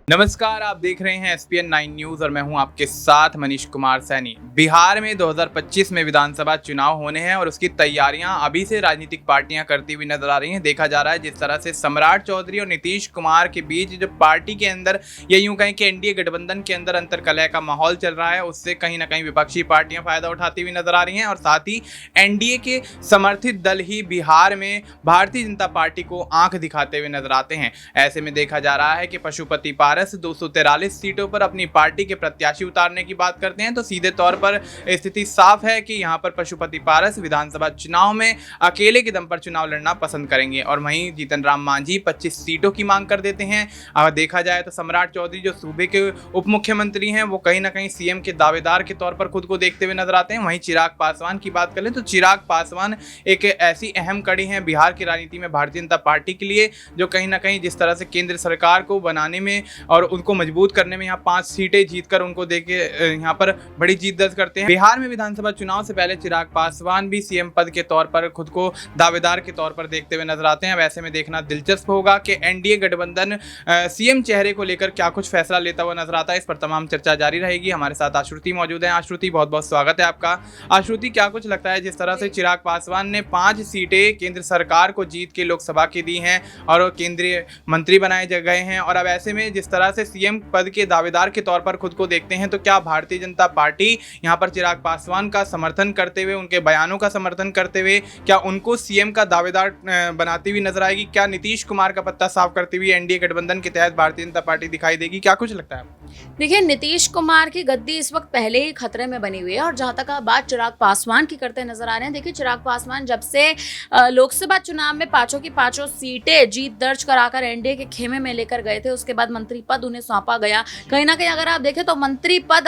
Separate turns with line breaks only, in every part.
नमस्कार, आप देख रहे हैं एसपीएन 9 न्यूज और मैं हूं आपके साथ मनीष कुमार सैनी। बिहार में 2025 में विधानसभा चुनाव होने हैं और उसकी तैयारियां अभी से राजनीतिक पार्टियां करती हुई नजर आ रही हैं। देखा जा रहा है जिस तरह से सम्राट चौधरी और नीतीश कुमार के बीच जो पार्टी के अंदर या यूं कहें कि एनडीए गठबंधन के अंदर अंतर्कलह का माहौल चल रहा है, उससे कहीं ना कहीं विपक्षी पार्टियां फायदा उठाती हुई नजर आ रही हैं और साथ ही एनडीए के समर्थित दल ही बिहार में भारतीय जनता पार्टी को आंख दिखाते हुए नजर आते हैं। ऐसे में देखा जा रहा है कि पशुपति पारस 243 सीटों पर अपनी पार्टी के प्रत्याशी उतारने की बात करते हैं तो सीधे तौर पर स्थिति साफ है कि यहां पर पशुपति पारस विधानसभा चुनाव में अकेले के दम पर चुनाव लड़ना पसंद करेंगे और वहीं जीतन राम मांझी 25 सीटों की मांग कर देते हैं। अगर देखा जाए तो सम्राट चौधरी जो सूबे के उप मुख्यमंत्री हैं वो कहीं ना कहीं सीएम के दावेदार के तौर पर खुद को देखते हुए नजर आते हैं। वहीं चिराग पासवान की बात करें तो चिराग पासवान एक ऐसी अहम कड़ी है बिहार की राजनीति में भारतीय जनता पार्टी के लिए, जो कहीं ना कहीं जिस तरह से केंद्र सरकार को बनाने में और उनको मजबूत करने में यहाँ 5 सीटें जीतकर उनको देके यहाँ पर बड़ी जीत दर्ज करते हैं। बिहार में विधानसभा चुनाव से पहले चिराग पासवान भी सीएम पद के तौर पर खुद को दावेदार के तौर पर देखते हुए नजर आते हैं। वैसे में देखना दिलचस्प होगा कि एनडीए गठबंधन सीएम चेहरे को लेकर क्या कुछ फैसला लेता हुआ नजर आता है। इस पर तमाम चर्चा जारी रहेगी। हमारे साथ आश्रुति मौजूद है। आश्रुति, बहुत बहुत स्वागत है आपका। आश्रुति, क्या कुछ लगता है जिस तरह से चिराग पासवान ने 5 सीटें केंद्र सरकार को जीत के लोकसभा की दी हैं और केंद्रीय मंत्री बनाए गए हैं और अब ऐसे में जिस तरह से सीएम पद के दावेदार के तौर पर खुद को देखते हैं, तो क्या भारतीय जनता पार्टी यहां पर चिराग पासवान का समर्थन करते हुए, उनके बयानों का समर्थन करते हुए क्या उनको सीएम का दावेदार बनाती हुई नजर आएगी? क्या नीतीश कुमार का पत्ता साफ करती हुई एनडीए गठबंधन के तहत भारतीय जनता पार्टी दिखाई देगी? क्या कुछ लगता है?
देखिए, नीतीश कुमार की गद्दी इस वक्त पहले ही खतरे में बनी हुई है और जहां तक आप बात चिराग पासवान की करते नजर आ रहे हैं, देखिए चिराग पासवान जब से लोकसभा चुनाव में 5 की 5 सीटें जीत दर्ज कराकर एनडीए के खेमे में लेकर गए थे, उसके बाद मंत्री पद उन्हें सौंपा गया। कहीं ना कहीं अगर आप देखें तो मंत्री पद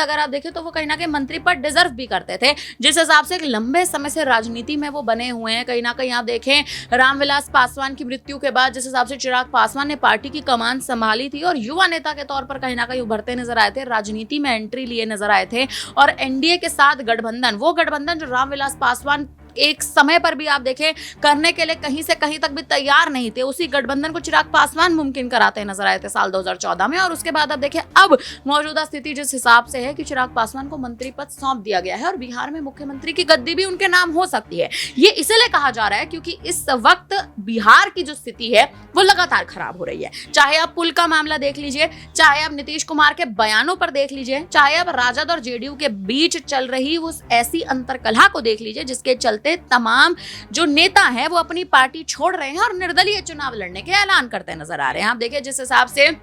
वो कहीं ना कहीं मंत्री पद डिजर्व भी करते थे। जिस हिसाब से एक लंबे समय से राजनीति में वो बने हुए हैं, कहीं ना कहीं आप देखें रामविलास पासवान की मृत्यु के बाद जिस हिसाब से चिराग पासवान ने पार्टी की कमान संभाली थी और युवा नेता के तौर पर कहीं ना कहीं उभरते नजर आए थे, राजनीति में एंट्री लिए नजर आए थे और एनडीए के साथ गठबंधन, वो गठबंधन जो रामविलास पासवान एक समय पर भी आप देखें करने के लिए कहीं से कहीं तक भी तैयार नहीं थे, उसी गठबंधन को चिराग पासवान मुमकिन कराते नजर आए थे साल 2014 में। और उसके बाद अब देखें अब मौजूदा स्थिति जिस हिसाब से है कि चिराग पासवान को मंत्री पद सौंप दिया गया है और बिहार में मुख्यमंत्री की गद्दी भी उनके नाम हो सकती है। ये इसलिए कहा जा रहा है क्योंकि इस वक्त बिहार की जो स्थिति है वो लगातार खराब हो रही है। चाहे आप पुल का मामला देख लीजिए, चाहे आप नीतीश कुमार के बयानों पर देख लीजिए, चाहे आप राजद और जेडीयू के बीच चल रही उस ऐसी अंतरकलह को देख लीजिए जिसके चलते तमाम जो नेता हैं वो अपनी पार्टी छोड़ रहे हैं और निर्दलीय चुनाव लड़ने के ऐलान करते नजर आ रहे हैं। आप देखिए जिस हिसाब से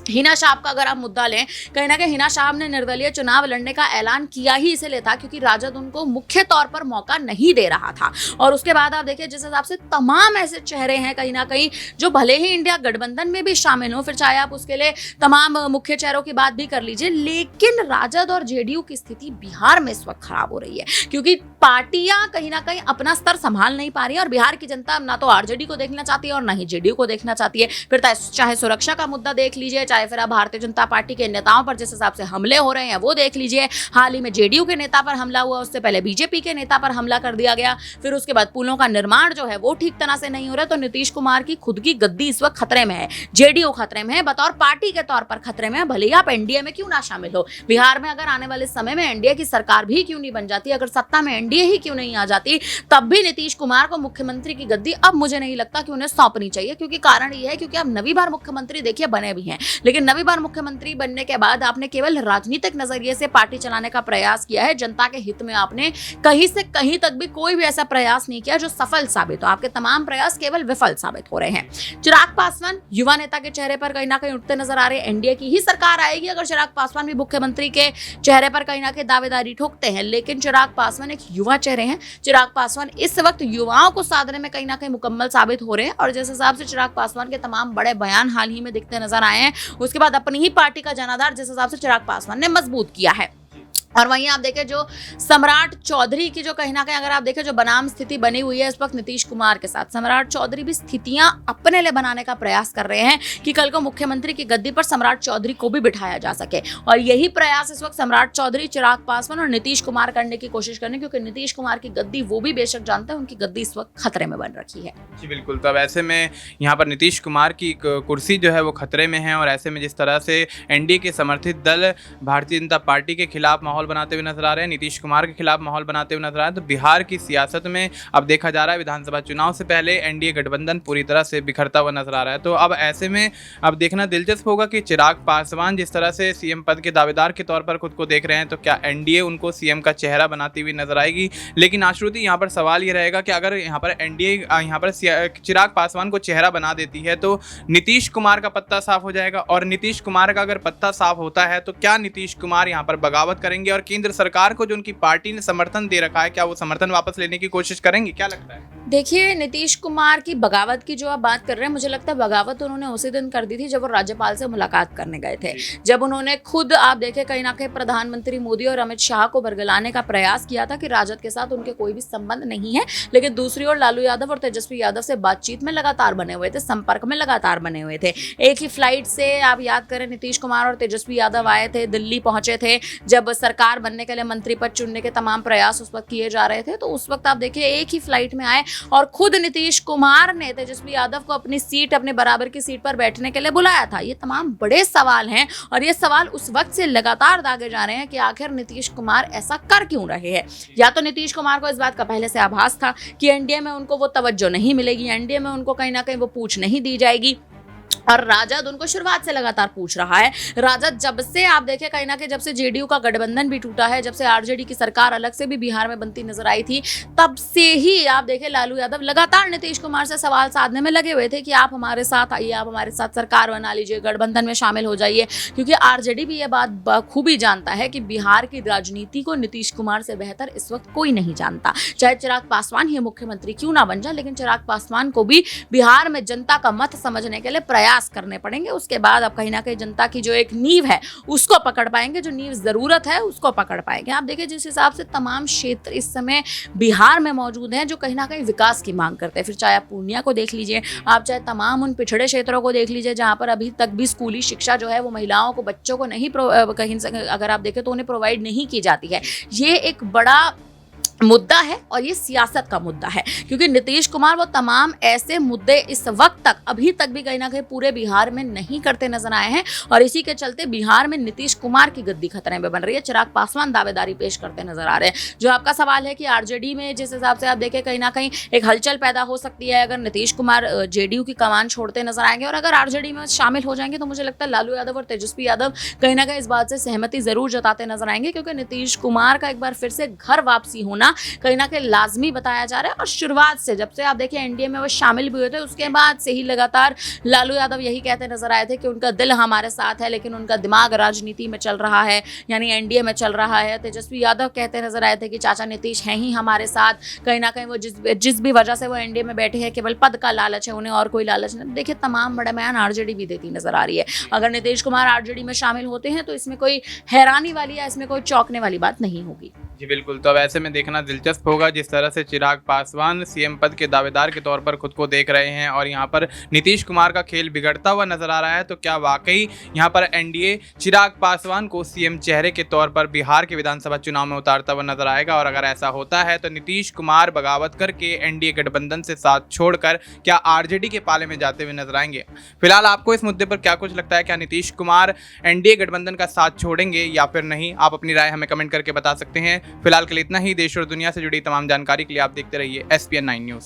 हिना साहब का अगर आप मुद्दा लें, कहीं ना कहीं हिना साहब ने निर्दलीय चुनाव लड़ने का ऐलान किया ही इसलिए था क्योंकि राजद उनको मुख्य तौर पर मौका नहीं दे रहा था। और उसके बाद आप देखिए जिस हिसाब से तमाम ऐसे चेहरे हैं कहीं ना कहीं जो भले ही इंडिया गठबंधन में भी शामिल हो, फिर चाहे आप उसके लिए तमाम मुख्य चेहरों की बात भी कर लीजिए, लेकिन राजद और जेडीयू की स्थिति बिहार में इस वक्त खराब हो रही है क्योंकि पार्टियां कहीं ना कहीं अपना स्तर संभाल नहीं पा रही है और बिहार की जनता ना तो आरजेडी को देखना चाहती है और ना ही जेडीयू को देखना चाहती है। फिर चाहे सुरक्षा का मुद्दा देख लीजिए, चाहे फिर आप भारतीय जनता पार्टी के नेताओं पर जिस हिसाब से हमले हो रहे हैं वो देख लीजिए। हाल ही में जेडीयू के नेता पर हमला हुआ, उससे पहले बीजेपी के नेता पर हमला कर दिया गया, फिर उसके बाद पुलों का निर्माण जो है वो ठीक तरह से नहीं हो रहा। तो नीतीश कुमार की खुद की गद्दी इस वक्त खतरे में है, जेडीयू खतरे में है, बतौर पार्टी के तौर पर खतरे में है। भले ही आप एनडीए में क्यों ना शामिल हो, बिहार में अगर आने वाले समय में एनडीए की सरकार भी क्यों नहीं बन जाती, अगर सत्ता में एनडीए ही क्यों नहीं आ जाती, तब भी नीतीश कुमार को मुख्यमंत्री की गद्दी अब मुझे नहीं लगता कि उन्हें सौंपनी चाहिए। क्योंकि कारण यह है क्योंकि आप नवी बार मुख्यमंत्री देखिए बने भी हैं, लेकिन नवी बार मुख्यमंत्री बनने के बाद आपने केवल राजनीतिक नजरिए से पार्टी चलाने का प्रयास किया है, जनता के हित में आपने कहीं से कहीं तक भी कोई भी ऐसा प्रयास नहीं किया जो सफल साबित हो। आपके तमाम प्रयास केवल विफल साबित हो रहे हैं। चिराग पासवान युवा नेता के चेहरे पर कहीं ना कहीं उठते नजर आ रहे हैं। एनडीए की ही सरकार आएगी अगर चिराग पासवान भी मुख्यमंत्री के चेहरे पर कहीं ना कहीं दावेदारी ठोकते हैं, लेकिन चिराग पासवान एक युवा चेहरे हैं। चिराग पासवान इस वक्त युवाओं को साधने में कहीं ना कहीं मुकम्मल साबित हो रहे हैं और जिस हिसाब से चिराग पासवान के तमाम बड़े बयान हाल ही में दिखते नजर आए हैं, उसके बाद अपनी ही पार्टी का जनाधार जिस हिसाब से चिराग पासवान ने मजबूत किया है और वहीं आप देखें जो सम्राट चौधरी की जो कहीं ना कहीं अगर आप देखें जो बनाम स्थिति बनी हुई है इस वक्त नीतीश कुमार के साथ, सम्राट चौधरी भी स्थितियां अपने लिए बनाने का प्रयास कर रहे हैं कि कल को मुख्यमंत्री की गद्दी पर सम्राट चौधरी को भी बिठाया जा सके। और यही प्रयास इस वक्त सम्राट चौधरी, चिराग पासवान और नीतीश कुमार करने की कोशिश करने, क्योंकि नीतीश कुमार की गद्दी वो भी बेशक जानते हैं उनकी गद्दी इस वक्त खतरे में बन रखी है।
जी बिल्कुल। तब ऐसे में यहाँ पर नीतीश कुमार की कुर्सी जो है वो खतरे में है, और ऐसे में जिस तरह से एनडीए के समर्थित दल भारतीय जनता पार्टी के खिलाफ माहौल बनाते हुए नजर आ रहे हैं, नीतीश कुमार के खिलाफ माहौल बनाते हुए नजर आ रहे हैं, तो बिहार की सियासत में अब देखा जा रहा है विधानसभा चुनाव से पहले एनडीए गठबंधन पूरी तरह से बिखरता हुआ नजर आ रहा है। तो अब ऐसे में अब देखना दिलचस्प होगा कि चिराग पासवान जिस तरह से सीएम पद के दावेदार के तौर पर खुद को देख रहे हैं, तो क्या एनडीए उनको सीएम का चेहरा बनाती हुई नजर आएगी। लेकिन आश्रुति, यहाँ पर सवाल ये रहेगा कि अगर यहाँ पर एनडीए यहाँ पर चिराग पासवान को चेहरा बना देती है तो नीतीश कुमार का पत्ता साफ हो जाएगा, और नीतीश कुमार का अगर पत्ता साफ होता है तो क्या नीतीश कुमार यहाँ पर बगावत करेंगे और केंद्र सरकार को जो उनकी पार्टी ने समर्थन दे रखा है, क्या वो समर्थन वापस लेने की कोशिश करेंगे? क्या लगता है?
देखिए, नीतीश कुमार की बगावत की जो आप बात कर रहे हैं, मुझे लगता है बगावत उन्होंने उसी दिन कर दी थी जब वो राज्यपाल से मुलाकात करने गए थे, जब उन्होंने खुद आप देखे कहीं ना कहीं प्रधानमंत्री मोदी और अमित शाह को बरगलाने का प्रयास किया था कि राजद के साथ उनके कोई भी संबंध नहीं है, लेकिन दूसरी ओर लालू यादव और तेजस्वी यादव से बातचीत में लगातार बने हुए थे, संपर्क में लगातार बने हुए थे। एक ही फ्लाइट से आप याद करें नीतीश कुमार और तेजस्वी यादव आए थे, दिल्ली पहुंचे थे जब सरकार बनने के लिए मंत्री पद चुनने के तमाम प्रयास उस वक्त किए जा रहे थे, तो उस वक्त आप देखिए एक ही फ्लाइट में आए और खुद नीतीश कुमार ने तेजस्वी यादव को अपनी सीट, अपने बराबर की सीट पर बैठने के लिए बुलाया था। ये तमाम बड़े सवाल हैं और ये सवाल उस वक्त से लगातार दागे जा रहे हैं कि आखिर नीतीश कुमार ऐसा कर क्यों रहे हैं। या तो नीतीश कुमार को इस बात का पहले से आभास था कि एनडीए में उनको वो तवज्जो नहीं मिलेगी, एनडीए में उनको कहीं ना कहीं वो पूछ नहीं दी जाएगी, और राजद उनको शुरुआत से लगातार पूछ रहा है। राजद जब से आप देखें कहीं ना कहीं जब से जेडीयू का गठबंधन भी टूटा है, जब से आरजेडी की सरकार अलग से भी बिहार में बनती नजर आई थी, तब से ही आप देखें लालू यादव लगातार नीतीश कुमार से सवाल साधने में लगे हुए थे कि आप हमारे साथ आइए, आप हमारे साथ सरकार बना लीजिए, गठबंधन में शामिल हो जाइए, क्योंकि आरजेडी भी ये बात बखूबी जानता है कि बिहार की राजनीति को नीतीश कुमार से बेहतर इस वक्त कोई नहीं जानता। चाहे चिराग पासवान ही मुख्यमंत्री क्यों ना बन जाए, लेकिन चिराग पासवान को भी बिहार में जनता का मत समझने के लिए प्रयास करने पड़ेंगे। उसके बाद अब कहीं ना कहीं जनता की जो एक नींव है उसको पकड़ पाएंगे, जो नींव जरूरत है उसको पकड़ पाएंगे। आप देखिए जिस हिसाब से तमाम क्षेत्र इस समय बिहार में मौजूद हैं जो कहीं ना कहीं विकास की मांग करते हैं, फिर चाहे आप पूर्णिया को देख लीजिए, आप चाहे तमाम उन पिछड़े क्षेत्रों को देख लीजिए जहां पर अभी तक भी स्कूली शिक्षा जो है वो महिलाओं को, बच्चों को नहीं कहीं अगर आप देखें तो उन्हें प्रोवाइड नहीं की जाती है। ये एक बड़ा मुद्दा है और ये सियासत का मुद्दा है, क्योंकि नीतीश कुमार वो तमाम ऐसे मुद्दे इस वक्त तक अभी तक भी कहीं ना कहीं पूरे बिहार में नहीं करते नजर आए हैं, और इसी के चलते बिहार में नीतीश कुमार की गद्दी खतरे में बन रही है। चिराग पासवान दावेदारी पेश करते नजर आ रहे हैं। जो आपका सवाल है कि आरजेडी में जिस हिसाब से आप देखें कहीं ना कहीं एक हलचल पैदा हो सकती है अगर नीतीश कुमार जेडीयू की कमान छोड़ते नजर आएंगे और अगर आरजेडी में शामिल हो जाएंगे, तो मुझे लगता है लालू यादव और तेजस्वी यादव कहीं ना कहीं इस बात से सहमति जरूर जताते नजर आएंगे, क्योंकि नीतीश कुमार का एक बार फिर से घर वापसी होना कहीं ना कहीं लाजमी बताया जा रहा है। और शुरुआत से जब से आप देखिए एनडीए में वो शामिल भी हुए थे, उसके बाद से ही लगातार लालू यादव यही कहते नजर आए थे कि उनका दिल हमारे साथ है लेकिन उनका दिमाग राजनीति में चल रहा है, यानी एनडीए में चल रहा है। तेजस्वी यादव कहते नजर आए थे कि चाचा नीतीश हैं ही हमारे साथ, कहीं ना कहीं वो जिस भी वजह से वो एनडीए में बैठे हैं केवल पद का लालच है, उन्हें और कोई लालच नहीं। देखिए तमाम बड़ा बयान आरजेडी भी देती नजर आ रही है। अगर नीतीश कुमार आरजेडी में शामिल होते हैं तो इसमें कोई हैरानी वाली या इसमें कोई चौंकने वाली बात नहीं होगी।
जी बिल्कुल। तो अब ऐसे में देखना दिलचस्प होगा जिस तरह से चिराग पासवान सीएम पद के दावेदार के तौर पर खुद को देख रहे हैं और यहाँ पर नीतीश कुमार का खेल बिगड़ता हुआ नजर आ रहा है, तो क्या वाकई यहाँ पर एनडीए चिराग पासवान को सीएम चेहरे के तौर पर बिहार के विधानसभा चुनाव में उतारता हुआ नजर आएगा। और अगर ऐसा होता है तो नीतीश कुमार बगावत करके एनडीए गठबंधन से साथ छोड़कर क्या आरजेडी के पाले में जाते हुए नजर आएंगे? फिलहाल आपको इस मुद्दे पर क्या कुछ लगता है? क्या नीतीश कुमार एनडीए गठबंधन का साथ छोड़ेंगे या फिर नहीं? आप अपनी राय हमें कमेंट करके बता सकते हैं। फिलहाल के लिए इतना ही। देश और दुनिया से जुड़ी तमाम जानकारी के लिए आप देखते रहिए SPN 9 न्यूज़।